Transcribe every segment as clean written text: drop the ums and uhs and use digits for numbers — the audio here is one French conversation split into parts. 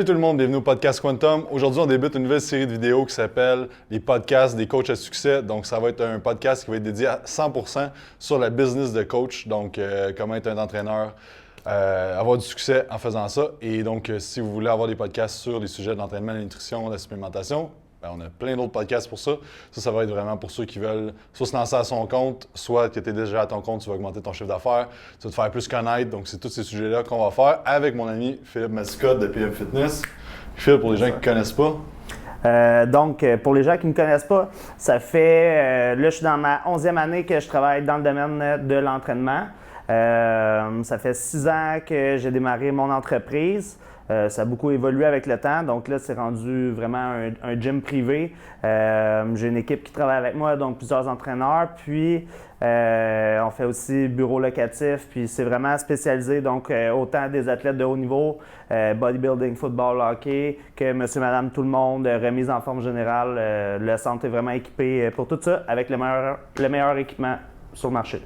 Salut tout le monde, bienvenue au podcast Quantum. Aujourd'hui, on débute une nouvelle série de vidéos qui s'appelle les podcasts des coachs à succès. Donc, ça va être un podcast qui va être dédié à 100% sur la business de coach. Donc, comment être un entraîneur, avoir du succès en faisant ça. Et donc, si vous voulez avoir des podcasts sur les sujets de l'entraînement, de la nutrition, de la supplémentation, on a plein d'autres podcasts pour ça. Ça va être vraiment pour ceux qui veulent soit se lancer à son compte, soit que tu es déjà à ton compte, tu vas augmenter ton chiffre d'affaires, tu vas te faire plus connaître. Donc, c'est tous ces sujets-là qu'on va faire avec mon ami Philippe Mascotte de PM Fitness. Phil, pour les gens qui ne connaissent pas. Donc, pour les gens qui ne me connaissent pas, ça fait, là, je suis dans ma 11e année que je travaille dans le domaine de l'entraînement. Ça fait 6 ans que j'ai démarré mon entreprise. Ça a beaucoup évolué avec le temps. Donc là, c'est rendu vraiment un gym privé. J'ai une équipe qui travaille avec moi, donc plusieurs entraîneurs. Puis, on fait aussi bureau locatif. Puis, c'est vraiment spécialisé. Donc, autant des athlètes de haut niveau, bodybuilding, football, hockey, que monsieur, madame, tout le monde, remise en forme générale. Le centre est vraiment équipé pour tout ça avec le meilleur équipement sur le marché.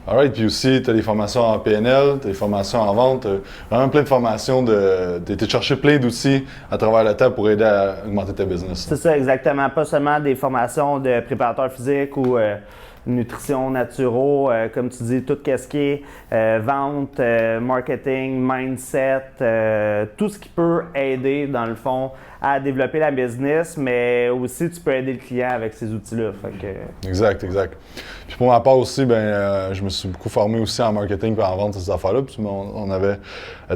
Alright, puis aussi, tu as des formations en PNL, tu as des formations en vente, vraiment plein de formations. Tu as cherché plein d'outils à travers le temps pour aider à augmenter ta business. C'est ça, exactement. Pas seulement des formations de préparateur physique ou nutrition naturaux, comme tu dis, tout ce qui est vente, marketing, mindset, tout ce qui peut aider, dans le fond, à développer la business, mais aussi tu peux aider le client avec ces outils-là. Exact. Puis pour ma part aussi, je me suis beaucoup formé aussi en marketing et en vente, ces affaires-là. Puis on avait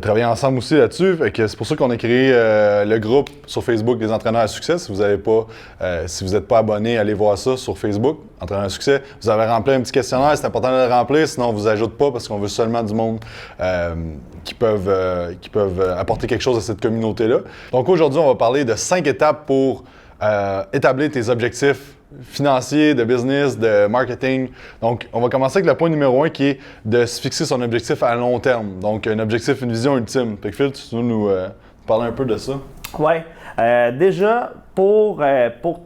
travaillé ensemble aussi là-dessus. Fait que c'est pour ça qu'on a créé le groupe sur Facebook des entraîneurs à succès. Si vous n'êtes pas abonné, allez voir ça sur Facebook, entraîneurs à succès. Vous avez rempli un petit questionnaire, c'est important de le remplir, sinon on ne vous ajoute pas parce qu'on veut seulement du monde qui peuvent apporter quelque chose à cette communauté-là. Donc aujourd'hui, on va parler de 5 étapes pour établir tes objectifs financiers, de business, de marketing. Donc, on va commencer avec le point numéro 1 qui est de se fixer son objectif à long terme. Donc, un objectif, une vision ultime. Fait que Phil, tu veux nous parler un peu de ça? Oui. Déjà, pour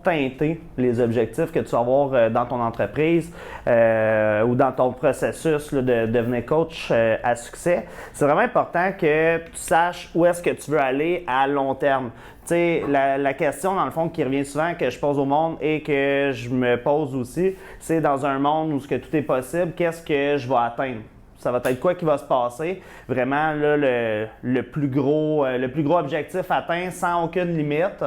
teinter les objectifs que tu vas avoir dans ton entreprise ou dans ton processus là, de devenir coach à succès, c'est vraiment important que tu saches où est-ce que tu veux aller à long terme. Tu sais, la question, dans le fond, qui revient souvent, que je pose au monde et que je me pose aussi, c'est dans un monde où ce que tout est possible, qu'est-ce que je vais atteindre? Ça va être quoi qui va se passer? Vraiment, là, le plus gros objectif atteint sans aucune limite,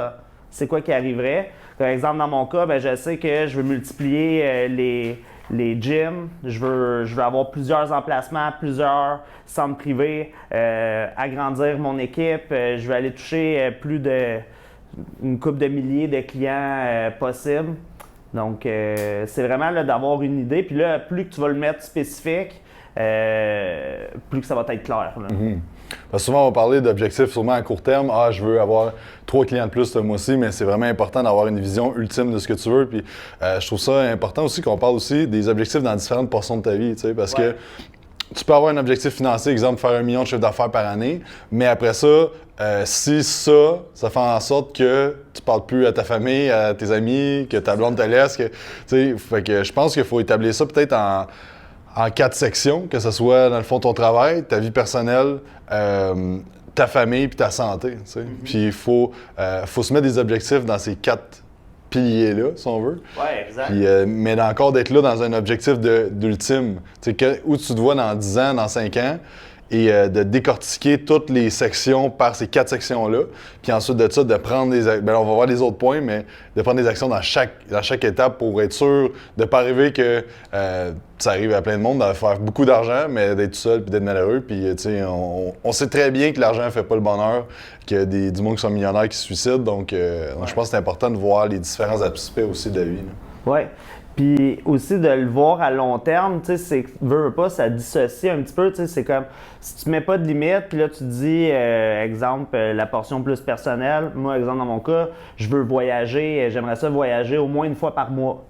c'est quoi qui arriverait? Par exemple, dans mon cas, je sais que je veux multiplier les gyms. Je veux avoir plusieurs emplacements, plusieurs centres privés, agrandir mon équipe. Je veux aller toucher une couple de milliers de clients possibles. Donc, c'est vraiment là, d'avoir une idée. Puis là, plus que tu vas le mettre spécifique, plus que ça va être clair. Là. Mm-hmm. Parce que souvent, on va parler d'objectifs sûrement à court terme. Ah, je veux avoir 3 clients de plus ce mois-ci, mais c'est vraiment important d'avoir une vision ultime de ce que tu veux. Puis je trouve ça important aussi qu'on parle aussi des objectifs dans différentes portions de ta vie, tu sais, parce que tu peux avoir un objectif financier, exemple, faire 1 million de chiffre d'affaires par année, mais après ça, si ça fait en sorte que tu parles plus à ta famille, à tes amis, que ta blonde te laisse, tu sais, fait que je pense qu'il faut établir ça peut-être en 4 sections, que ce soit dans le fond ton travail, ta vie personnelle, ta famille puis ta santé. Tu sais. Mm-hmm. Puis il faut se mettre des objectifs dans ces 4 piliers-là, si on veut. Oui, exact. Puis, mais encore d'être là dans un objectif d'ultime. Tu sais, où tu te vois dans 10 ans, dans 5 ans, et de décortiquer toutes les sections par ces 4 sections-là. Puis ensuite de ça, de prendre on va voir les autres points, mais de prendre des actions dans chaque étape pour être sûr de ne pas arriver que ça arrive à plein de monde, de faire beaucoup d'argent, mais d'être tout seul puis d'être malheureux. Puis tu sais, on sait très bien que l'argent ne fait pas le bonheur, qu'il y a du monde qui sont millionnaires qui se suicident. Donc je pense que c'est important de voir les différents aspects aussi de la vie. Oui. Puis aussi de le voir à long terme, tu sais, veux pas, ça dissocie un petit peu, tu sais, c'est comme, si tu mets pas de limite, puis là tu te dis, exemple, la portion plus personnelle, moi, exemple, dans mon cas, je veux voyager, j'aimerais ça voyager au moins 1 fois par mois.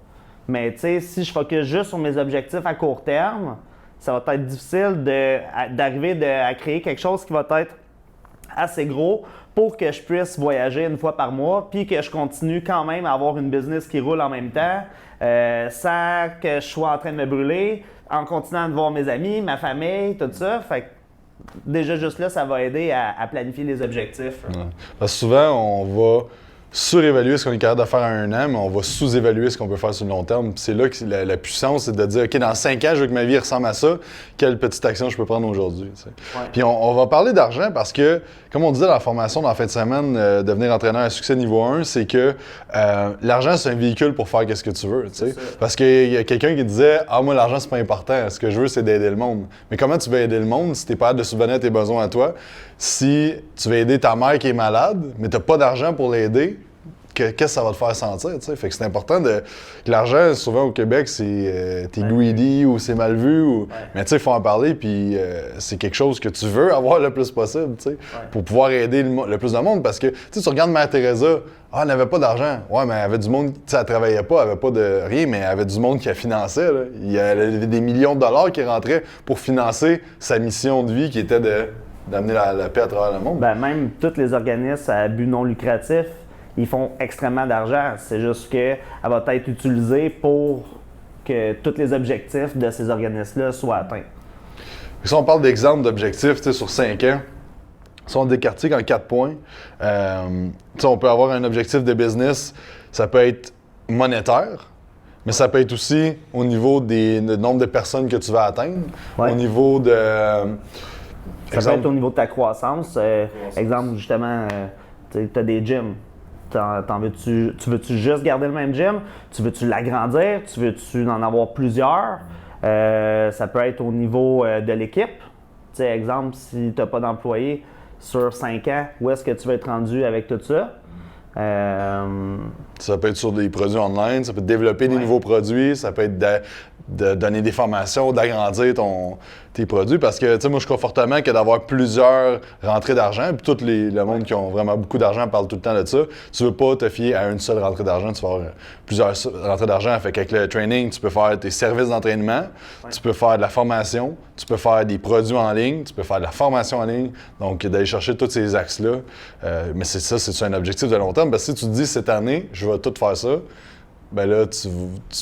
Mais tu sais, si je focus juste sur mes objectifs à court terme, ça va être difficile d'arriver à créer quelque chose qui va être assez gros pour que je puisse voyager 1 fois par mois, puis que je continue quand même à avoir une business qui roule en même temps, sans que je sois en train de me brûler, en continuant de voir mes amis, ma famille, tout ça. Fait que déjà juste là, ça va aider à planifier les objectifs. Ouais. Parce que souvent, on va surévaluer ce qu'on est capable de faire à un an, mais on va sous-évaluer ce qu'on peut faire sur le long terme. Puis c'est là que la puissance, c'est de dire, OK, dans 5 ans, je veux que ma vie ressemble à ça. Quelle petite action je peux prendre aujourd'hui? Ouais. Puis on va parler d'argent parce que, comme on disait dans la formation dans la fin de semaine, devenir entraîneur à succès niveau 1, c'est que l'argent, c'est un véhicule pour faire ce que tu veux. Parce qu'il y a quelqu'un qui disait, ah, moi, l'argent, c'est pas important. Ce que je veux, c'est d'aider le monde. Mais comment tu veux aider le monde si t'es pas capable de subvenir à tes besoins à toi? Si tu veux aider ta mère qui est malade, mais t'as pas d'argent pour l'aider, qu'est-ce que ça va te faire sentir, tu sais? Fait que c'est important que l'argent, souvent au Québec, c'est t'es greedy ou c'est mal vu, mais tu sais, il faut en parler, puis c'est quelque chose que tu veux avoir le plus possible, tu sais, pour pouvoir aider le plus de monde, parce que, tu regardes Mère Teresa, elle n'avait pas d'argent, ouais, mais elle avait du monde, tu sais, elle travaillait pas, elle avait pas de rien, mais elle avait du monde qui la finançait, là. Il y avait des millions de dollars qui rentraient pour financer sa mission de vie qui était d'amener la paix à travers le monde. Ben, même tous les organismes à but non lucratif, ils font extrêmement d'argent. C'est juste qu'elle va être utilisée pour que tous les objectifs de ces organismes-là soient atteints. Si on parle d'exemples d'objectifs sur 5 ans, si on décortique en 4 points, on peut avoir un objectif de business, ça peut être monétaire, mais ça peut être aussi au niveau du nombre de personnes que tu vas atteindre, au niveau de... ça peut être au niveau de ta croissance. Exemple, justement, tu as des gyms. Tu veux-tu juste garder le même gym? Tu veux-tu l'agrandir? Tu veux-tu en avoir plusieurs? Ça peut être au niveau de l'équipe. Exemple, si tu n'as pas d'employés sur 5 ans, où est-ce que tu vas être rendu avec tout ça? Ça peut être sur des produits online, ça peut être développer des nouveaux produits, ça peut être de donner des formations, d'agrandir tes produits. Parce que, tu sais, moi, je crois fortement que d'avoir plusieurs rentrées d'argent, puis tout le monde qui ont vraiment beaucoup d'argent parle tout le temps de ça. Tu veux pas te fier à une seule rentrée d'argent, tu vas avoir plusieurs rentrées d'argent. Fait qu'avec le training, tu peux faire tes services d'entraînement, tu peux faire de la formation, tu peux faire des produits en ligne, tu peux faire de la formation en ligne. Donc, d'aller chercher tous ces axes-là. Mais c'est un objectif de long terme. Parce que si tu te dis, cette année, je vais tout faire ça, ben là, tu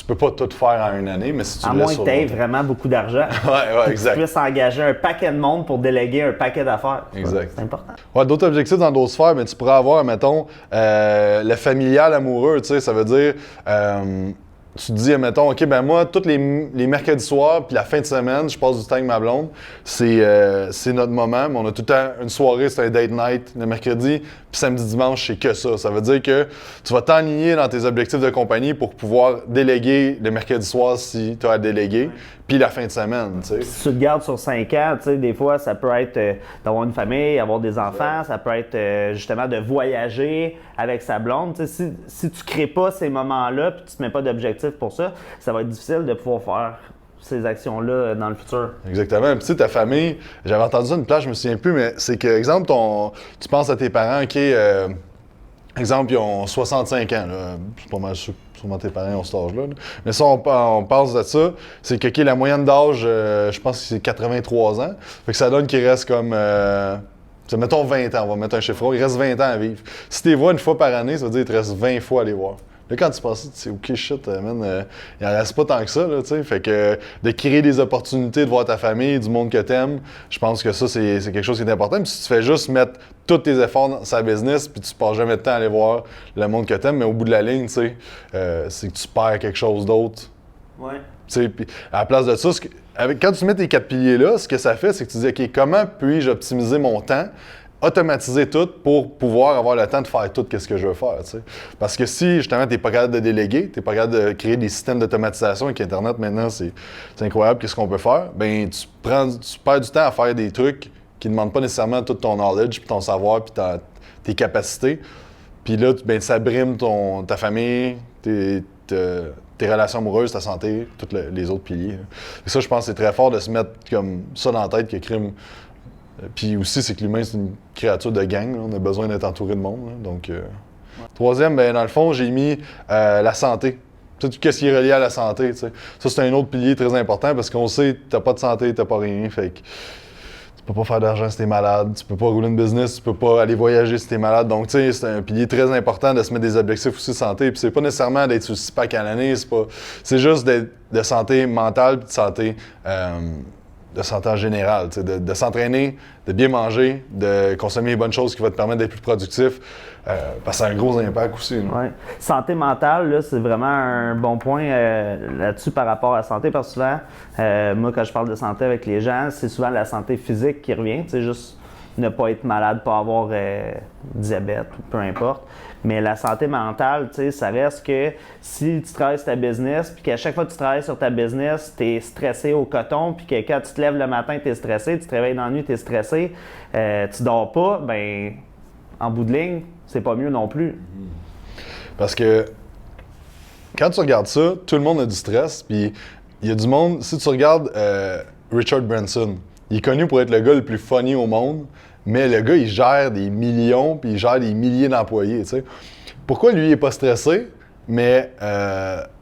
peux pas tout faire en une année, mais si tu à moins que tu aies vraiment beaucoup d'argent. Ouais, exact. Tu puisses engager un paquet de monde pour déléguer un paquet d'affaires. Exact. C'est important. Ouais, d'autres objectifs dans d'autres sphères, mais tu pourrais avoir, mettons, le familial amoureux, tu sais, ça veut dire... tu te dis, mettons, OK, ben moi, tous les mercredis soirs, puis la fin de semaine, je passe du temps avec ma blonde. C'est notre moment. Mais on a tout le temps une soirée, c'est un date night le mercredi. Puis samedi, dimanche, c'est que ça. Ça veut dire que tu vas t'enligner dans tes objectifs de compagnie pour pouvoir déléguer le mercredi soir si tu as à déléguer, puis la fin de semaine, tu sais. Si tu te gardes sur 5 ans, tu sais, des fois, ça peut être d'avoir une famille, avoir des enfants, ça peut être justement de voyager avec sa blonde. Tu sais, si tu ne crées pas ces moments-là, puis tu ne te mets pas d'objectif pour ça, ça va être difficile de pouvoir faire ces actions-là dans le futur. Exactement. Puis tu sais, ta famille, j'avais entendu ça une place, je me souviens plus, mais c'est que, exemple, tu penses à tes parents, OK, exemple, ils ont 65 ans, là. C'est pas mal sûr, sûrement tes parents ont cet âge-là. Là. Mais ça, on passe de ça, c'est que, OK, la moyenne d'âge, je pense que c'est 83 ans. Fait que ça donne qu'il reste comme... mettons 20 ans, on va mettre un chiffre, il reste 20 ans à vivre. Si tu les vois une fois par année, ça veut dire qu'il te reste 20 fois à les voir. Là, quand tu penses ça, tu sais, OK, shit, man, il en reste pas tant que ça, là, tu sais. Fait que de créer des opportunités de voir ta famille, du monde que t'aimes, je pense que ça, c'est quelque chose qui est important. Puis si tu fais juste mettre tous tes efforts dans sa business, puis tu passes jamais de temps à aller voir le monde que t'aimes, mais au bout de la ligne, tu sais, c'est que tu perds quelque chose d'autre. Ouais. Tu sais, puis à la place de ça, quand tu mets tes 4 piliers-là, ce que ça fait, c'est que tu dis, OK, comment puis-je optimiser mon temps? Automatiser tout pour pouvoir avoir le temps de faire tout ce que je veux faire. Tu sais. Parce que si, justement, tu n'es pas capable de déléguer, tu n'es pas capable de créer des systèmes d'automatisation avec Internet maintenant, c'est incroyable qu'est-ce qu'on peut faire, bien, tu perds du temps à faire des trucs qui ne demandent pas nécessairement tout ton knowledge, puis ton savoir, puis tes capacités. Puis là, ben, ça brime ta famille, tes relations amoureuses, ta santé, tous les autres piliers. Et ça, je pense que c'est très fort de se mettre comme ça dans la tête que crime. Puis aussi, c'est que l'humain, c'est une créature de gang. Là. On a besoin d'être entouré de monde. Là. Donc, Troisième, ben, dans le fond, j'ai mis la santé. Tu sais, qu'est-ce qui est relié à la santé, tu sais. Ça, c'est un autre pilier très important parce qu'on sait que t'as pas de santé, t'as pas rien. Fait que tu peux pas faire d'argent si t'es malade. Tu peux pas rouler une business, tu peux pas aller voyager si t'es malade. Donc, tu sais, c'est un pilier très important de se mettre des objectifs aussi de santé. Puis c'est pas nécessairement d'être sur 6 packs à l'année. C'est juste de santé mentale puis de santé de santé en général, de s'entraîner, de bien manger, de consommer les bonnes choses qui vont te permettre d'être plus productif. Parce que ça a un gros impact aussi. Ouais. Santé mentale, là, c'est vraiment un bon point là-dessus par rapport à la santé, parce que souvent, moi, quand je parle de santé avec les gens, c'est souvent la santé physique qui revient, juste ne pas être malade, pas avoir diabète, peu importe. Mais la santé mentale, ça reste que si tu travailles sur ta business, puis qu'à chaque fois que tu travailles sur ta business, tu es stressé au coton, puis que quand tu te lèves le matin, tu es stressé, tu te réveilles dans la nuit, tu es stressé, tu dors pas, ben en bout de ligne, c'est pas mieux non plus. Parce que quand tu regardes ça, tout le monde a du stress, puis il y a du monde, si tu regardes Richard Branson, il est connu pour être le gars le plus funny au monde, mais le gars, il gère des millions, puis il gère des milliers d'employés, tu sais. Pourquoi lui, il est pas stressé? Mais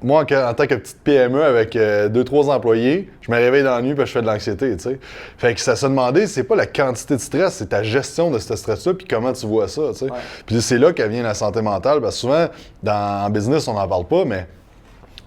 moi, en tant que petite PME avec 2-3 employés, je me réveille dans la nuit et je fais de l'anxiété, tu sais. Fait que ça se demandait, c'est pas la quantité de stress, c'est ta gestion de ce stress-là puis comment tu vois ça, tu sais. Ouais. Puis c'est là qu'elle vient la santé mentale, parce que souvent, en business, on n'en parle pas, mais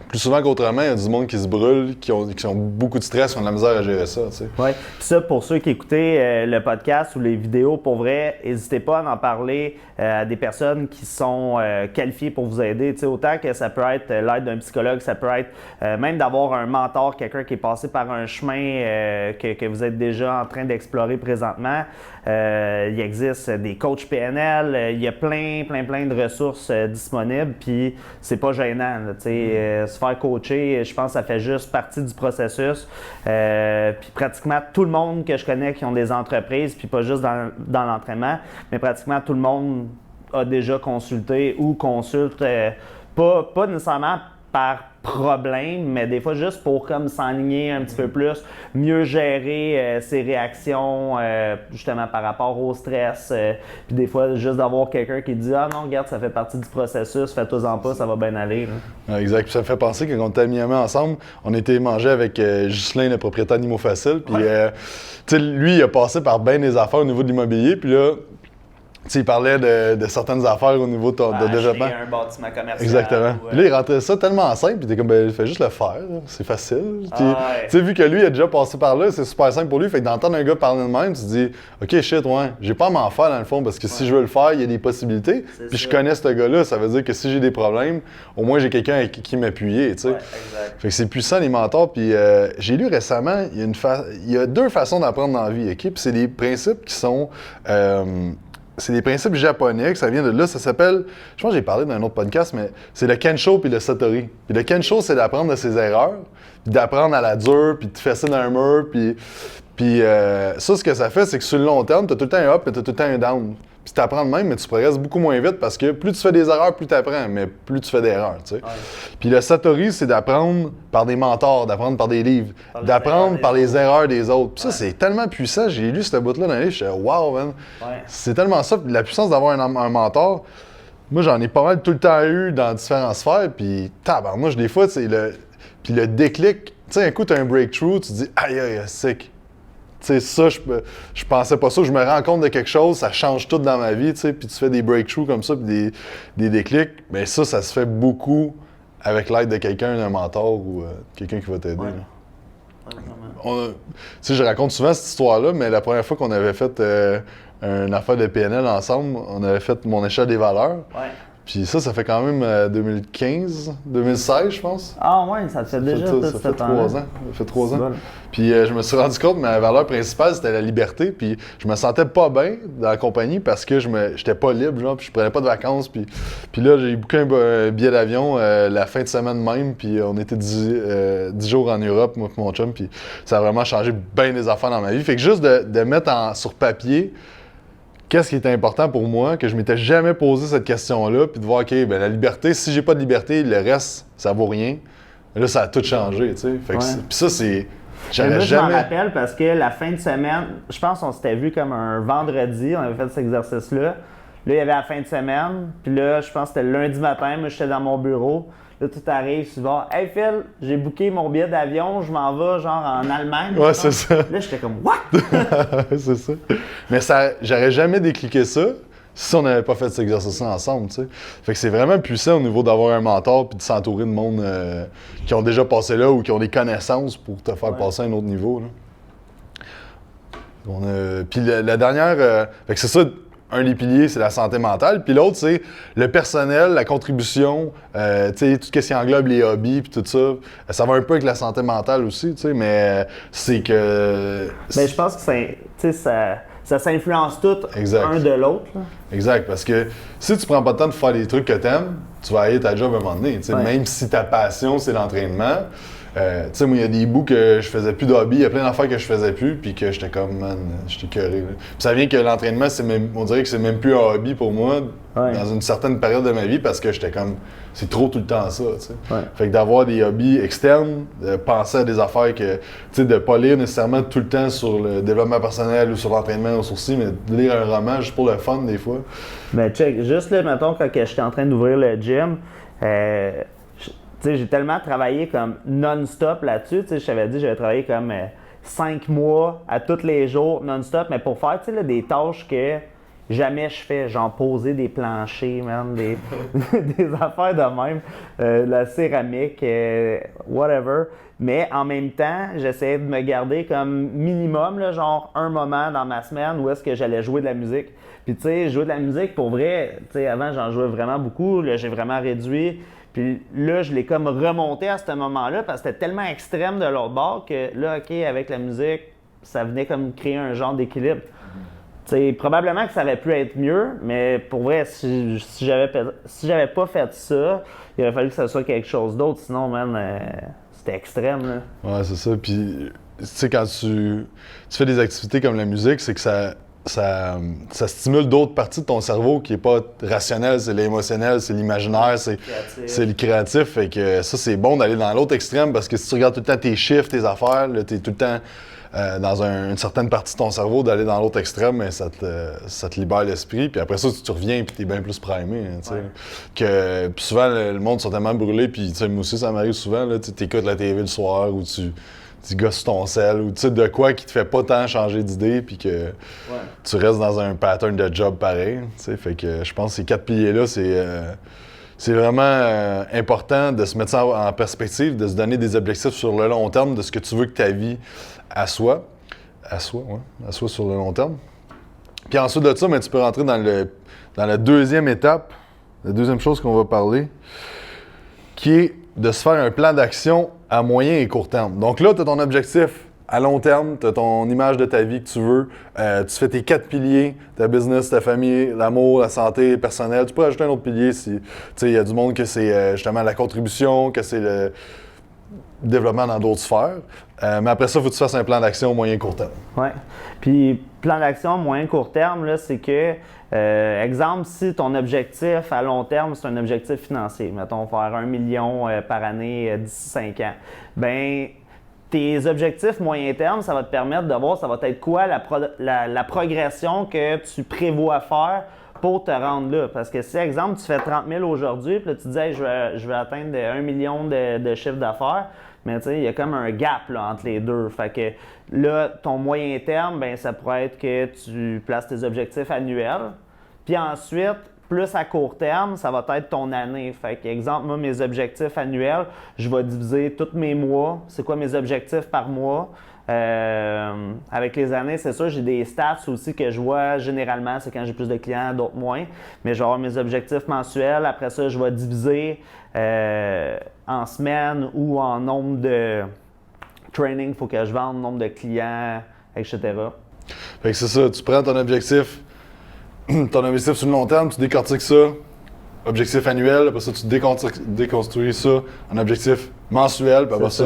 plus souvent qu'autrement, il y a du monde qui se brûle, qui ont beaucoup de stress, qui ont de la misère à gérer ça, tu sais. Oui. Puis ça, pour ceux qui écoutaient le podcast ou les vidéos, pour vrai, n'hésitez pas à en parler à des personnes qui sont qualifiées pour vous aider. Tu sais, autant que ça peut être l'aide d'un psychologue, ça peut être même d'avoir un mentor, quelqu'un qui est passé par un chemin que vous êtes déjà en train d'explorer présentement. Il existe des coachs PNL, il y a plein de ressources disponibles, puis c'est pas gênant, là, tu sais. Se faire coacher, je pense que ça fait juste partie du processus. Puis pratiquement tout le monde que je connais qui ont des entreprises, puis pas juste dans l'entraînement, mais pratiquement tout le monde a déjà consulté ou consulte, pas nécessairement par problème, mais des fois juste pour comme s'enligner un petit peu plus, mieux gérer ses réactions justement par rapport au stress. Puis des fois, juste d'avoir quelqu'un qui dit « Ah non, regarde, ça fait partie du processus, fais-toi-en pas, ça va bien aller. » Exact. Puis ça me fait penser que quand on était à Miami ensemble, on était manger avec Ghislain, le propriétaire d'Imo Facile. Puis tu sais, lui, il a passé par bien des affaires au niveau de l'immobilier. Puis là, tu sais, il parlait de certaines affaires au niveau de développement. Un bâtiment commercial. Exactement. Puis là, il rentrait ça tellement simple, puis t'es comme, ben, il fait juste le faire, là. C'est facile. Puis, tu sais, vu que lui, il a déjà passé par là, c'est super simple pour lui. Fait que d'entendre un gars parler de même, tu te dis, OK, shit, ouais, j'ai pas à m'en faire dans le fond, parce que si je veux le faire, il y a des possibilités. Puis je connais ce gars-là, ça veut dire que si j'ai des problèmes, au moins j'ai quelqu'un avec qui m'appuyer, tu sais. Ouais, exact. Fait que c'est puissant, les mentors. Puis j'ai lu récemment, il y a deux façons d'apprendre dans la vie, OK? Puis c'est des principes qui sont. C'est des principes japonais, que ça vient de là. Ça s'appelle, je pense que j'ai parlé dans un autre podcast, mais c'est le Kensho puis le Satori. Puis le Kensho, c'est d'apprendre de ses erreurs, puis d'apprendre à la dure, puis de fesser dans un mur. Puis ça, ce que ça fait, c'est que sur le long terme, tu as tout le temps un up et tu as tout le temps un down. Puis tu apprends de même, mais tu progresses beaucoup moins vite parce que plus tu fais des erreurs, plus tu apprends, mais plus tu fais d'erreurs, tu sais. Ouais. Puis le Satori, c'est d'apprendre par des mentors, d'apprendre par des livres, d'apprendre par les erreurs des autres. Puis ça, c'est tellement puissant. J'ai lu ce bout-là dans les livre, je suis wow, man. Ouais. C'est tellement ça. Puis la puissance d'avoir un mentor, moi, j'en ai pas mal tout le temps eu dans différentes sphères. Puis tabarnouche, des fois, c'est puis le déclic. Tu sais, un coup, tu as un breakthrough, tu te dis, aïe, aïe, sick. Tu sais, ça, je pensais pas ça. Je me rends compte de quelque chose, ça change tout dans ma vie, tu sais, puis tu fais des breakthroughs comme ça, puis des déclics. Mais ça se fait beaucoup avec l'aide de quelqu'un, d'un mentor ou quelqu'un qui va t'aider. Ouais. Tu sais, je raconte souvent cette histoire-là, mais la première fois qu'on avait fait une affaire de PNL ensemble, on avait fait mon échelle des valeurs. Ouais. Puis ça fait quand même 2016, je pense. Ah ouais, ça te fait déjà ça fait 3 ans. Ça fait 3 ans. Bon. Puis je me suis rendu compte que ma valeur principale, c'était la liberté. Puis je me sentais pas bien dans la compagnie parce que j'étais pas libre, genre, puis je prenais pas de vacances. Puis là, j'ai booké un billet d'avion la fin de semaine même. Puis on était 10 jours en Europe, moi et mon chum. Puis ça a vraiment changé bien des affaires dans ma vie. Fait que juste de mettre sur papier qu'est-ce qui était important pour moi, que je m'étais jamais posé cette question-là, puis de voir, OK, ben la liberté, si j'ai pas de liberté, le reste, ça vaut rien. Mais là, ça a tout changé, tu sais. Puis ça, c'est... Moi, je m'en rappelle parce que la fin de semaine, je pense qu'on s'était vu comme un vendredi, on avait fait cet exercice-là. Là, il y avait la fin de semaine, puis là, je pense que c'était le lundi matin, moi, j'étais dans mon bureau. Là, tout arrive, tu vas, hey Phil, j'ai booké mon billet d'avion, je m'en vais genre en Allemagne. Ouais, c'est ça. Là, j'étais comme, what? C'est ça. Mais j'aurais jamais décliqué ça si on n'avait pas fait cet exercice-là ensemble, tu sais. Fait que c'est vraiment puissant au niveau d'avoir un mentor puis de s'entourer de monde qui ont déjà passé là ou qui ont des connaissances pour te faire passer à un autre niveau, là. Puis la dernière, fait que c'est ça, un des piliers, c'est la santé mentale. Puis l'autre, c'est le personnel, la contribution, tu sais, tout ce qui englobe les hobbies, puis tout ça. Ça va un peu avec la santé mentale aussi, tu sais, mais c'est que... Ben, je pense que ça s'influence tout Exact. un de l'autre. Là. Exact, parce que si tu prends pas le temps de faire les trucs que t'aimes, tu vas aller ta job à un moment donné, tu sais, Ouais. même si ta passion, c'est l'entraînement. Tu sais, moi, il y a des bouts que je faisais plus d'hobby, il y a plein d'affaires que je faisais plus, puis que j'étais comme, man, j'étais écœuré. Puis ça vient que l'entraînement, on dirait que c'est même plus un hobby pour moi, Ouais. dans une certaine période de ma vie, parce que j'étais comme, c'est trop tout le temps ça, tu sais. Ouais. Fait que d'avoir des hobbies externes, de penser à des affaires que, tu sais, de pas lire nécessairement tout le temps sur le développement personnel ou sur l'entraînement ou sur ci, mais de lire un roman juste pour le fun, des fois. Ben, check, juste là, mettons, quand j'étais en train d'ouvrir le gym, tu sais, j'ai tellement travaillé comme non-stop là-dessus. Tu sais, je t'avais dit, j'avais travaillé comme 5 mois à tous les jours non-stop, mais pour faire, tu sais, là, des tâches que jamais je fais, genre poser des planchers, man, des affaires de même, la céramique, whatever. Mais en même temps, j'essayais de me garder comme minimum, là, genre un moment dans ma semaine où est-ce que j'allais jouer de la musique. Puis tu sais, jouer de la musique, pour vrai, tu sais, avant j'en jouais vraiment beaucoup, là j'ai vraiment réduit. Puis là, je l'ai comme remonté à ce moment-là parce que c'était tellement extrême de l'autre bord que là, OK, avec la musique, ça venait comme créer un genre d'équilibre. T'sais, probablement que ça aurait pu être mieux, mais pour vrai, si j'avais pas fait ça, il aurait fallu que ça soit quelque chose d'autre. Sinon, man, c'était extrême. Là. Ouais, c'est ça. Puis, tu sais, quand tu fais des activités comme la musique, c'est que ça stimule d'autres parties de ton cerveau qui n'est pas rationnel, c'est l'émotionnel, c'est l'imaginaire, c'est le créatif. Fait que ça, c'est bon d'aller dans l'autre extrême parce que si tu regardes tout le temps tes chiffres, tes affaires, tu es tout le temps dans une certaine partie de ton cerveau, d'aller dans l'autre extrême, mais ça te libère l'esprit. Puis après ça, tu reviens et tu es bien plus primé. Hein, ouais. Puis souvent, le monde sont tellement brûlés. Puis moi aussi, ça m'arrive souvent. Tu écoutes la TV le soir ou tu gosses ton sel ou tu sais de quoi qui te fait pas tant changer d'idée puis que tu restes dans un pattern de job pareil. Fait que je pense que ces 4 piliers-là, c'est vraiment important de se mettre ça en perspective, de se donner des objectifs sur le long terme de ce que tu veux que ta vie assoie sur le long terme. Puis ensuite de ça, tu peux rentrer dans la deuxième étape, la deuxième chose qu'on va parler, qui est de se faire un plan d'action à moyen et court terme. Donc là, tu as ton objectif à long terme, tu as ton image de ta vie que tu veux, tu fais tes 4 piliers, ta business, ta famille, l'amour, la santé personnelle. Tu peux ajouter un autre pilier si il y a du monde que c'est justement la contribution, que c'est le développement dans d'autres sphères. Mais après ça, il faut que tu fasses un plan d'action moyen et court terme. Oui. Puis, plan d'action moyen court terme, là, c'est que, exemple, si ton objectif à long terme, c'est un objectif financier, mettons faire 1 million par année d'ici 5 ans, ben tes objectifs moyen terme, ça va te permettre de voir ça va être quoi la progression que tu prévois faire pour te rendre là. Parce que si, exemple, tu fais 30 000 aujourd'hui, puis là, tu te dis hey, je vais atteindre 1 million de chiffre d'affaires, mais tu sais, il y a comme un gap là, entre les deux. Fait que là, ton moyen terme, ben ça pourrait être que tu places tes objectifs annuels. Puis ensuite, plus à court terme, ça va être ton année. Fait que, exemple, moi, mes objectifs annuels, je vais diviser tous mes mois. C'est quoi mes objectifs par mois? Avec les années, c'est sûr, j'ai des stats aussi que je vois généralement, c'est quand j'ai plus de clients, d'autres moins. Mais je vais avoir mes objectifs mensuels. Après ça, je vais diviser en semaines ou en nombre de training, il faut que je vende, nombre de clients, etc. Fait que c'est ça, tu prends ton objectif sur le long terme, tu décortiques ça, objectif annuel, après ça, tu déconstruis ça en objectif mensuel, puis après ça,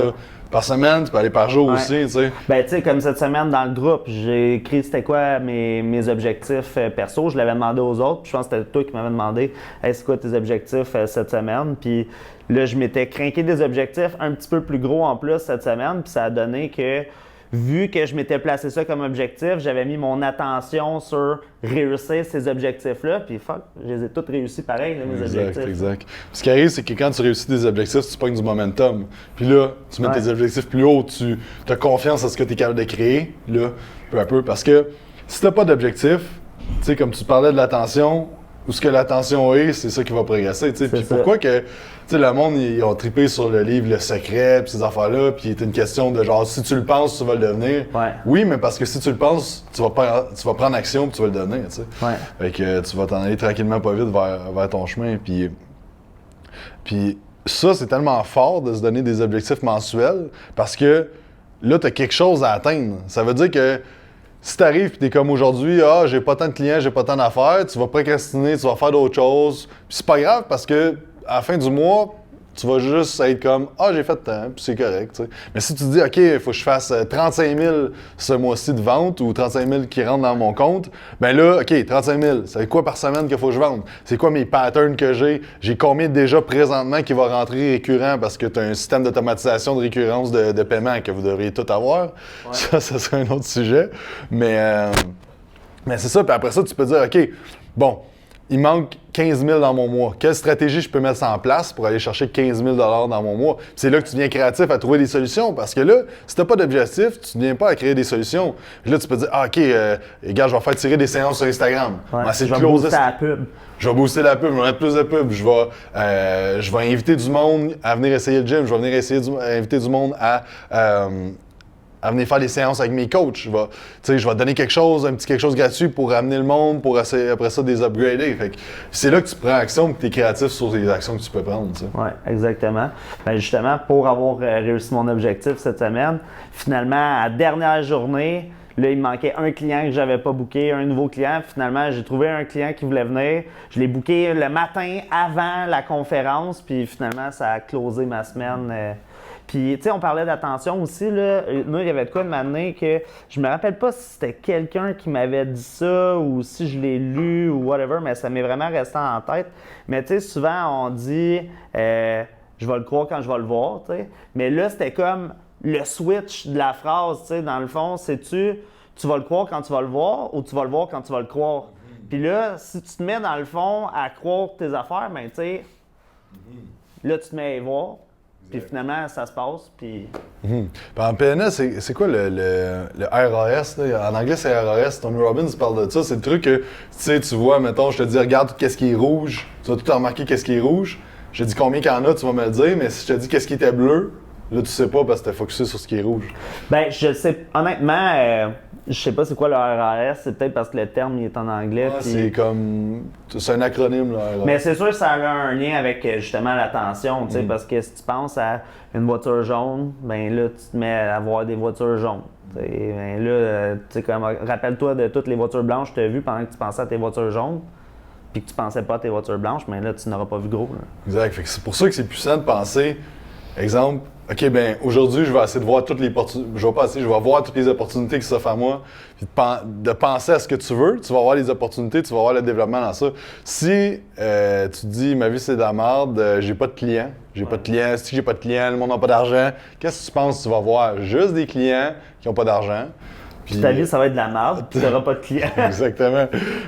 par semaine, tu peux aller par jour aussi, tu sais. Ben, tu sais, comme cette semaine dans le groupe, j'ai écrit c'était quoi mes objectifs perso. Je l'avais demandé aux autres, puis je pense que c'était toi qui m'avais demandé hey, c'est quoi tes objectifs cette semaine. Puis là, je m'étais craqué des objectifs un petit peu plus gros en plus cette semaine, puis ça a donné que vu que je m'étais placé ça comme objectif, j'avais mis mon attention sur réussir ces objectifs-là, puis fuck, je les ai tous réussis pareil, là, mes objectifs. Exact. Ce qui arrive, c'est que quand tu réussis des objectifs, tu pognes du momentum. Puis là, tu mets tes objectifs plus haut, tu as confiance en ce que tu es capable de créer, là, peu à peu. Parce que si tu n'as pas d'objectif, tu sais, comme tu parlais de l'attention, où ce que l'attention est, c'est ça qui va progresser. Puis pourquoi que, tu sais, le monde, ils ont trippé sur le livre Le Secret, puis ces affaires-là, puis c'est une question de genre, si tu le penses, tu vas le devenir. Ouais. Oui, mais parce que si tu le penses, tu vas prendre action, puis tu vas le devenir, tu sais. Ouais. Fait que tu vas t'en aller tranquillement pas vite vers ton chemin, puis ça, c'est tellement fort de se donner des objectifs mensuels, parce que là, tu as quelque chose à atteindre. Ça veut dire que si tu arrives et tu es comme aujourd'hui, j'ai pas tant de clients, j'ai pas tant d'affaires, tu vas procrastiner, tu vas faire d'autres choses. Puis c'est pas grave parce que à la fin du mois, tu vas juste être comme j'ai fait tant, puis c'est correct. T'sais. Mais si tu te dis OK, il faut que je fasse 35 000 ce mois-ci de vente ou 35 000 qui rentrent dans mon compte, ben là, OK, 35 000, c'est quoi par semaine qu'il faut que je vende? C'est quoi mes patterns que j'ai? J'ai combien déjà présentement qui va rentrer récurrent parce que tu as un système d'automatisation de récurrence de paiement que vous devriez tout avoir. Ouais. Ça serait un autre sujet. Mais c'est ça, puis après ça, tu peux dire OK, bon, il manque 15 000 dans mon mois. Quelle stratégie je peux mettre en place pour aller chercher 15 000 dans mon mois? Puis c'est là que tu deviens créatif à trouver des solutions. Parce que là, si tu n'as pas d'objectif, tu ne viens pas à créer des solutions. Puis là, tu peux dire, OK, gars, je vais faire tirer des séances sur Instagram. Ouais, je vais booster la pub. Je vais booster la pub, je vais mettre plus de pub. Je vais inviter du monde à venir essayer le gym. Je vais venir inviter du monde à venir faire des séances avec mes coachs. Je vais donner quelque chose, un petit quelque chose gratuit pour amener le monde, pour après ça des upgrader. Fait que c'est là que tu prends action et que tu es créatif sur les actions que tu peux prendre. Oui, exactement. Ben justement, pour avoir réussi mon objectif cette semaine, finalement, à la dernière journée, là, il me manquait un client que je n'avais pas booké, un nouveau client. Finalement, j'ai trouvé un client qui voulait venir. Je l'ai booké le matin avant la conférence, puis finalement, ça a closé ma semaine. Puis, tu sais, on parlait d'attention aussi, là. Moi, il y avait de quoi de m'amener que je me rappelle pas si c'était quelqu'un qui m'avait dit ça ou si je l'ai lu ou whatever, mais ça m'est vraiment resté en tête. Mais, tu sais, souvent, on dit je vais le croire quand je vais le voir, tu sais. Mais là, c'était comme le switch de la phrase, tu sais, dans le fond, c'est-tu vas le croire quand tu vas le voir ou tu vas le voir quand tu vas le croire? Puis là, si tu te mets dans le fond à croire tes affaires, ben, tu sais, là, tu te mets à y voir. Puis finalement, ça se passe, puis... En PNL, c'est quoi le RAS? Là? En anglais, c'est RAS. Tony Robbins parle de ça. C'est le truc que, tu vois, mettons, je te dis, regarde tout ce qui est rouge. Tu vas tout remarquer qu'est-ce qui est rouge. Je te dis combien qu'il y en a, tu vas me le dire. Mais si je te dis qu'est-ce qui était bleu, là, tu sais pas parce que t'es focusé sur ce qui est rouge. Ben, je sais, honnêtement... je sais pas c'est quoi le RAS, c'est peut-être parce que le terme il est en anglais. Ouais, puis... c'est un acronyme, le RAS. Mais c'est sûr que ça a un lien avec justement l'attention, tu sais, parce que si tu penses à une voiture jaune, ben là, tu te mets à voir des voitures jaunes. Ben là, tu sais, comme, rappelle-toi de toutes les voitures blanches que tu as vues pendant que tu pensais à tes voitures jaunes, puis que tu pensais pas à tes voitures blanches, mais là, tu n'auras pas vu gros. Là. Exact. Fait que c'est pour ça que c'est puissant de penser, exemple, OK, ben aujourd'hui, je vais essayer de voir toutes les opportunités. Je vais voir toutes les opportunités qui s'offrent à moi. Puis de penser à ce que tu veux, tu vas voir les opportunités, tu vas voir le développement dans ça. Si tu te dis ma vie c'est de la merde, j'ai pas de clients, si j'ai pas de clients, le monde n'a pas d'argent, qu'est-ce que tu penses que tu vas voir? Juste des clients qui n'ont pas d'argent. Puis ta vie, ça va être de la merde, puis tu n'auras pas de clients. Exactement.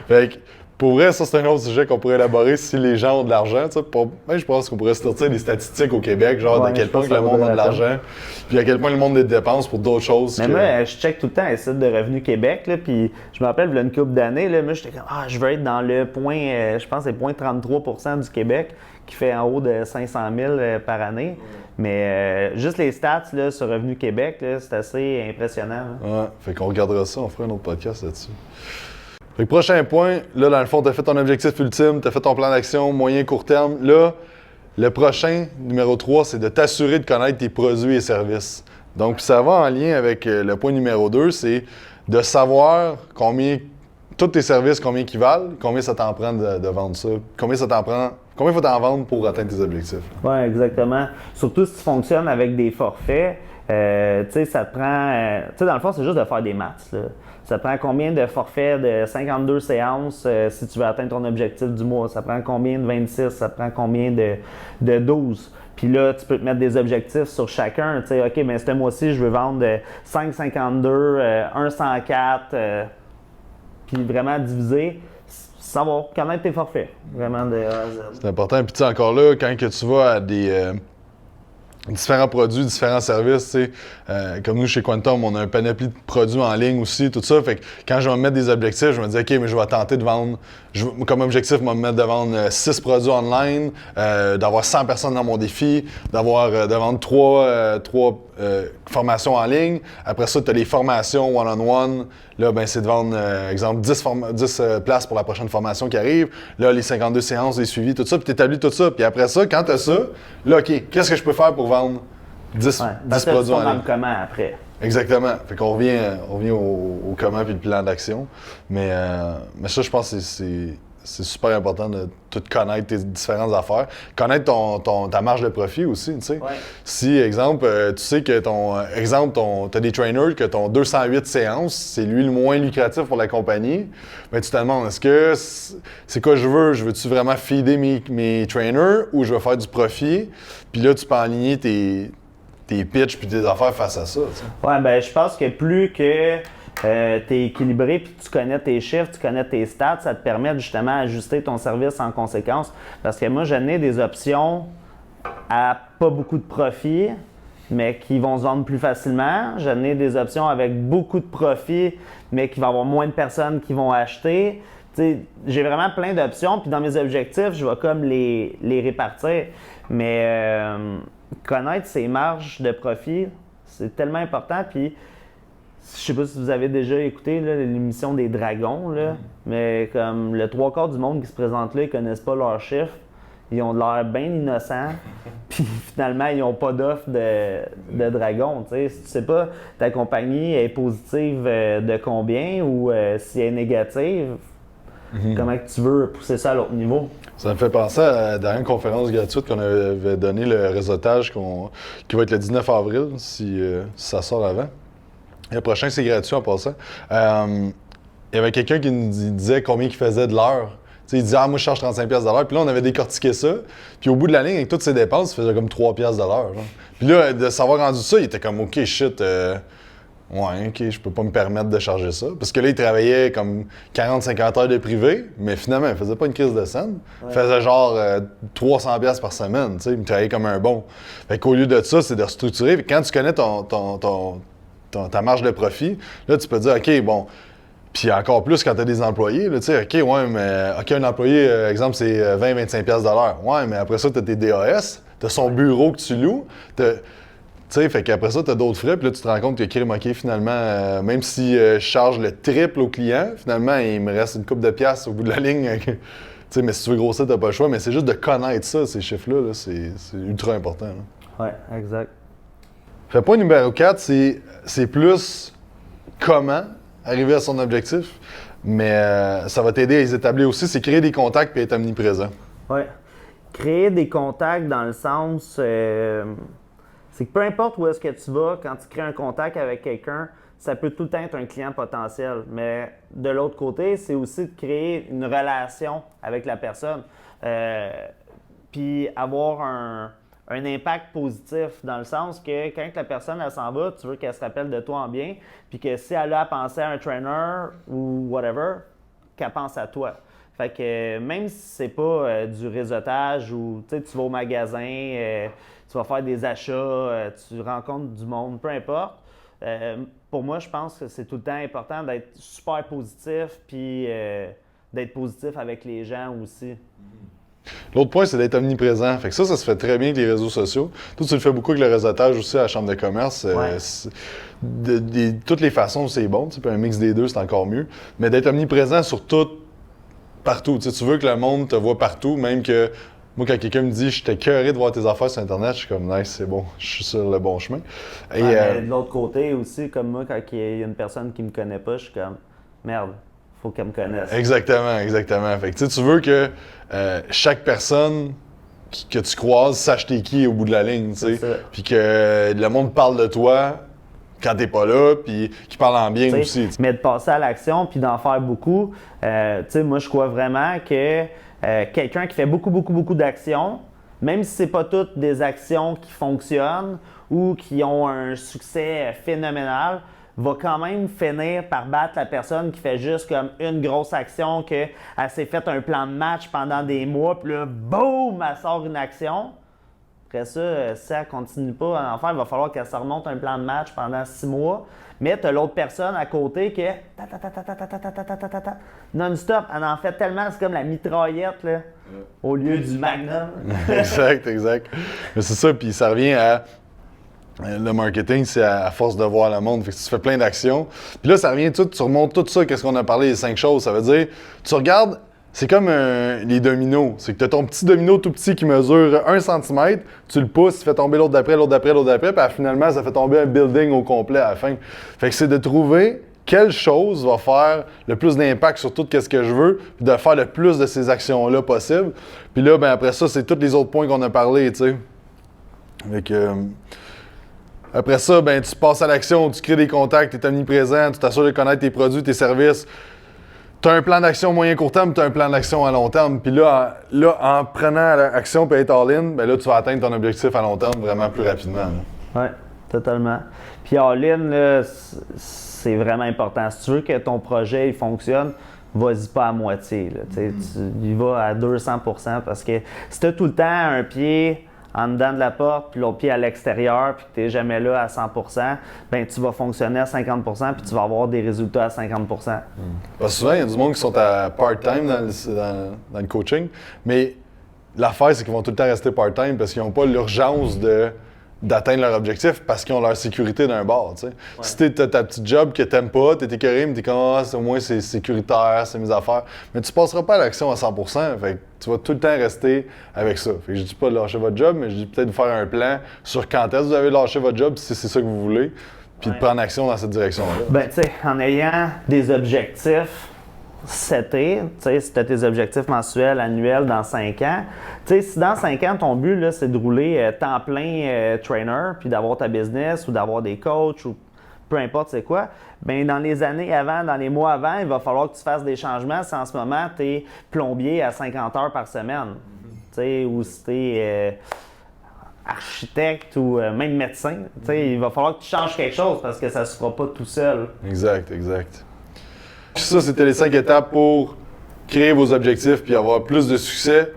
Fait que, pour vrai, ça, c'est un autre sujet qu'on pourrait élaborer si les gens ont de l'argent. Je pense qu'on pourrait sortir des statistiques au Québec, genre de quel point le monde a de l'argent, puis à quel point le monde les dépense pour d'autres choses. Mais moi, je check tout le temps les sites de Revenu Québec, là, puis je me rappelle, il y a une couple d'années, là, moi, j'étais comme, je veux être dans le point, je pense que c'est 0,33% du Québec, qui fait en haut de 500 000 par année. Mais juste les stats là, sur Revenu Québec, là, c'est assez impressionnant. Là. Ouais, fait qu'on regardera ça, on fera un autre podcast là-dessus. Fait que prochain point, là, dans le fond, tu as fait ton objectif ultime, tu as fait ton plan d'action moyen, court terme. Là, le prochain, numéro 3, c'est de t'assurer de connaître tes produits et services. Donc, ça va en lien avec le point numéro 2, c'est de savoir combien, tous tes services, combien ils valent, combien ça t'en prend de vendre ça, combien il faut t'en vendre pour atteindre tes objectifs. Oui, exactement. Surtout si tu fonctionnes avec des forfaits, tu sais, ça te prend... tu sais, dans le fond, c'est juste de faire des maths, là. Ça te prend combien de forfaits de 52 séances si tu veux atteindre ton objectif du mois? Ça prend combien de 26? Ça te prend combien de 12? Puis là, tu peux te mettre des objectifs sur chacun. Tu sais, OK, mais ce mois-ci, je veux vendre 5,52, 1,104, puis vraiment diviser. Savoir connaître tes forfaits, vraiment de A à Z. C'est important. Puis tu sais, encore là, quand que tu vas à des... différents produits, différents services, tu sais. Comme nous, chez Quantum, on a un panoplie de produits en ligne aussi, tout ça. Fait que quand je vais me mettre des objectifs, je me dis, OK, mais je vais tenter de vendre, comme objectif, je vais me mettre de vendre 6 produits online, d'avoir 100 personnes dans mon défi, de vendre 3 formations en ligne. Après ça, tu as les formations one-on-one. Là, ben, c'est de vendre, exemple, 10 places pour la prochaine formation qui arrive. Là, les 52 séances, les suivis, tout ça. Puis tu établis tout ça. Puis après ça, quand tu as ça, là, OK, qu'est-ce que je peux faire pour vendre 10 produits en ligne? Dans le comment après. Exactement. Fait qu'on revient au comment puis le plan d'action. Mais ça, je pense que c'est super important de tout connaître tes différentes affaires. Connaître ta marge de profit aussi, tu sais. Ouais. Si, exemple, tu sais que t'as des trainers que ton 208 séances, c'est lui le moins lucratif pour la compagnie, ben tu te demandes, est-ce que c'est quoi je veux? Je veux-tu vraiment feeder mes trainers ou je veux faire du profit? Puis là, tu peux aligner tes pitchs puis tes affaires face à ça, tu sais. Ouais, ben je pense que plus que tu es équilibré puis tu connais tes chiffres, tu connais tes stats, ça te permet justement d'ajuster ton service en conséquence. Parce que moi, j'en ai des options à pas beaucoup de profit, mais qui vont se vendre plus facilement. J'en ai des options avec beaucoup de profit, mais qui vont avoir moins de personnes qui vont acheter. T'sais, j'ai vraiment plein d'options, puis dans mes objectifs, je vais comme les répartir. Mais connaître ses marges de profit, c'est tellement important. Puis, je sais pas si vous avez déjà écouté là, l'émission des Dragons, là, mais comme le 3/4 du monde qui se présente là, ils connaissent pas leurs chiffres. Ils ont de l'air bien innocents, puis finalement, ils n'ont pas d'offre de dragon. T'sais. Si tu sais pas ta compagnie est positive de combien ou si elle est négative, comment que tu veux pousser ça à l'autre niveau? Ça me fait penser à la dernière conférence gratuite qu'on avait donnée, le réseautage qui va être le 19 avril, si ça sort avant. Le prochain, c'est gratuit en passant. Il y avait quelqu'un qui nous disait combien il faisait de l'heure. T'sais, il disait « Ah, moi, je charge 35$ de l'heure. » Puis là, on avait décortiqué ça. Puis au bout de la ligne, avec toutes ses dépenses, il faisait comme 3$ de l'heure. Puis là, de savoir rendu ça, il était comme « OK, shit, ouais, OK, je peux pas me permettre de charger ça. » Parce que là, il travaillait comme 40-50 heures de privé, mais finalement, il faisait pas une crise de scène. Il faisait genre 300$ par semaine. T'sais, il travaillait comme un bon. Fait qu'au lieu de ça, c'est de restructurer. Puis quand tu connais ta marge de profit, là, tu peux dire, OK, bon, puis encore plus quand tu as des employés, là, tu sais, OK, ouais, mais, OK, un employé, exemple, c'est 20-25$ de l'heure. Ouais, mais après ça, tu as tes DAS, tu as son bureau que tu loues, tu sais, fait qu'après ça, tu as d'autres frais, puis là, tu te rends compte que, OK, finalement, même si je charge le triple au client, finalement, il me reste une couple de piastres au bout de la ligne. Tu sais, mais si tu veux grossir, tu n'as pas le choix, mais c'est juste de connaître ça, ces chiffres-là, là, c'est ultra important. Oui, exact. Fait point numéro 4, c'est plus comment arriver à son objectif, mais ça va t'aider à les établir aussi, c'est créer des contacts et être omniprésent. Oui. Créer des contacts dans le sens, c'est que peu importe où est-ce que tu vas, quand tu crées un contact avec quelqu'un, ça peut tout le temps être un client potentiel. Mais de l'autre côté, c'est aussi de créer une relation avec la personne. Puis avoir un impact positif dans le sens que quand la personne elle s'en va, tu veux qu'elle se rappelle de toi en bien, puis que si elle a à penser à un trainer ou whatever, qu'elle pense à toi. Fait que même si c'est pas du réseautage ou tu vas au magasin, tu vas faire des achats, tu rencontres du monde, peu importe. Pour moi, je pense que c'est tout le temps important d'être super positif puis d'être positif avec les gens aussi. L'autre point, c'est d'être omniprésent. Fait que ça se fait très bien avec les réseaux sociaux. Toi, tu le fais beaucoup avec le réseautage aussi à la Chambre de commerce. Ouais. De toutes les façons, c'est bon. Puis un mix des deux, c'est encore mieux. Mais d'être omniprésent sur tout, partout. Tu veux que le monde te voit partout, même que moi, quand quelqu'un me dit « Je t'ai écœuré de voir tes affaires sur Internet », je suis comme « Nice, c'est bon, je suis sur le bon chemin. » Et de l'autre côté aussi, comme moi, quand il y a une personne qui me connaît pas, je suis comme « Merde, faut qu'elle me connaisse. » Exactement. Fait que tu veux que chaque personne que tu croises sache t'es qui au bout de la ligne, tu sais. Puis que le monde parle de toi quand t'es pas là, puis qu'il parle en bien aussi. T'sais. Mais de passer à l'action puis d'en faire beaucoup, moi je crois vraiment que quelqu'un qui fait beaucoup d'actions, même si c'est pas toutes des actions qui fonctionnent ou qui ont un succès phénoménal, va quand même finir par battre la personne qui fait juste comme une grosse action, qu'elle s'est fait un plan de match pendant des mois, puis là, boum, elle sort une action. Après ça, si elle continue pas à en faire, il va falloir qu'elle se remonte un plan de match pendant 6 mois. Mais tu as l'autre personne à côté qui non-stop. Elle en fait tellement, c'est comme la mitraillette là, au lieu du magnum. Exact. Mais c'est ça, puis ça revient à... Le marketing, c'est à force de voir le monde. Fait que tu fais plein d'actions. Puis là, ça revient tout, tu remontes tout ça, qu'est-ce qu'on a parlé, les 5 choses. Ça veut dire, tu regardes, c'est comme les dominos. C'est que tu as ton petit domino tout petit qui mesure 1 cm, tu le pousses, tu fais tomber l'autre d'après, puis finalement, ça fait tomber un building au complet à la fin. Fait que c'est de trouver quelle chose va faire le plus d'impact sur tout ce que je veux, puis de faire le plus de ces actions-là possible. Puis là, ben après ça, c'est tous les autres points qu'on a parlé, tu sais. Fait que... Après ça, ben, tu passes à l'action, tu crées des contacts, tu es omniprésent, tu t'assures de connaître tes produits, tes services. Tu as un plan d'action moyen court terme, tu as un plan d'action à long terme. Puis là, en prenant l'action et être all-in, ben là, tu vas atteindre ton objectif à long terme vraiment plus rapidement. Oui, totalement. Puis all-in, là, c'est vraiment important. Si tu veux que ton projet il fonctionne, vas-y pas à moitié. Là. Tu y vas à 200% parce que si tu as tout le temps un pied en dedans de la porte, puis l'autre pied à l'extérieur, puis que tu n'es jamais là à 100%, ben tu vas fonctionner à 50%, puis tu vas avoir des résultats à 50%. Parce que souvent, il y a du monde qui sont à part-time dans le coaching, mais l'affaire, c'est qu'ils vont tout le temps rester part-time parce qu'ils n'ont pas l'urgence d'atteindre leur objectif parce qu'ils ont leur sécurité d'un bord, tu sais. Ouais. Si t'as ta petite job que t'aimes pas, t'es écœuré, mais t'es comme au moins c'est sécuritaire, c'est mes affaires. Mais tu passeras pas à l'action à 100%, fait que tu vas tout le temps rester avec ça. Fait que je dis pas de lâcher votre job, mais je dis peut-être de faire un plan sur quand est-ce que vous avez lâché votre job si c'est ça que vous voulez, puis de prendre action dans cette direction-là. Ben tu sais, en ayant des objectifs setés, tu sais, si tu as tes objectifs mensuels, annuels dans 5 ans, tu sais, si dans 5 ans, ton but, là, c'est de rouler temps plein trainer, puis d'avoir ta business ou d'avoir des coachs ou peu importe c'est quoi, bien, dans les années avant, dans les mois avant, il va falloir que tu fasses des changements si en ce moment, tu es plombier à 50 heures par semaine, tu sais, ou si tu es architecte ou même médecin, tu sais, il va falloir que tu changes quelque chose parce que ça ne se fera pas tout seul. Exact. Ça, c'était les 5 étapes pour créer vos objectifs puis avoir plus de succès.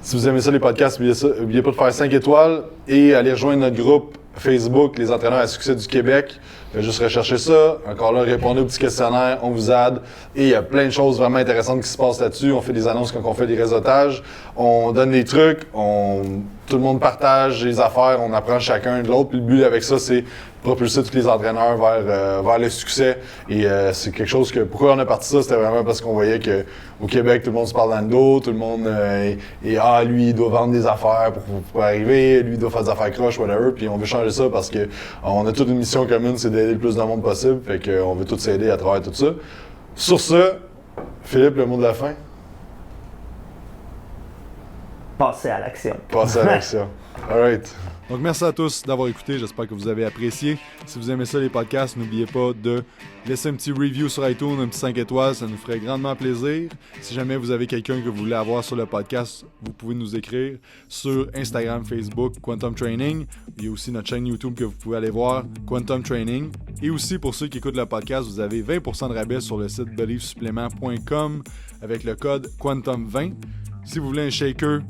Si vous aimez ça, les podcasts, n'oubliez pas de faire 5 étoiles et aller rejoindre notre groupe Facebook, les entraîneurs à succès du Québec. Juste rechercher ça. Encore là, répondez aux petits questionnaires, on vous aide. Et il y a plein de choses vraiment intéressantes qui se passent là-dessus. On fait des annonces quand on fait des réseautages. On donne des trucs. Tout le monde partage les affaires. On apprend chacun de l'autre. Puis le but avec ça, c'est propulser tous les entraîneurs vers le succès. Et c'est quelque chose que... Pourquoi on a parti ça? C'était vraiment parce qu'on voyait qu'au Québec, tout le monde se parle dans le dos. Tout le monde lui, il doit vendre des affaires pour arriver. Lui, il doit faire des affaires croches, whatever. Puis on veut changer ça parce que on a toute une mission commune, c'est d'aider le plus de monde possible. Fait qu'on veut tous s'aider à travers tout ça. Sur ce, Philippe, le mot de la fin? Passer à l'action. All right. Donc, merci à tous d'avoir écouté. J'espère que vous avez apprécié. Si vous aimez ça, les podcasts, n'oubliez pas de laisser un petit review sur iTunes, un petit 5 étoiles. Ça nous ferait grandement plaisir. Si jamais vous avez quelqu'un que vous voulez avoir sur le podcast, vous pouvez nous écrire sur Instagram, Facebook, Quantum Training. Il y a aussi notre chaîne YouTube que vous pouvez aller voir, Quantum Training. Et aussi, pour ceux qui écoutent le podcast, vous avez 20% de rabais sur le site beliefsupplement.com avec le code Quantum20. Si vous voulez un shaker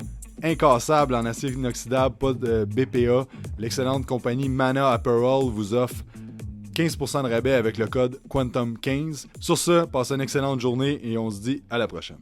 incassable en acier inoxydable, pas de BPA, l'excellente compagnie Mana Apparel vous offre 15% de rabais avec le code Quantum15. Sur ce, passez une excellente journée et on se dit à la prochaine.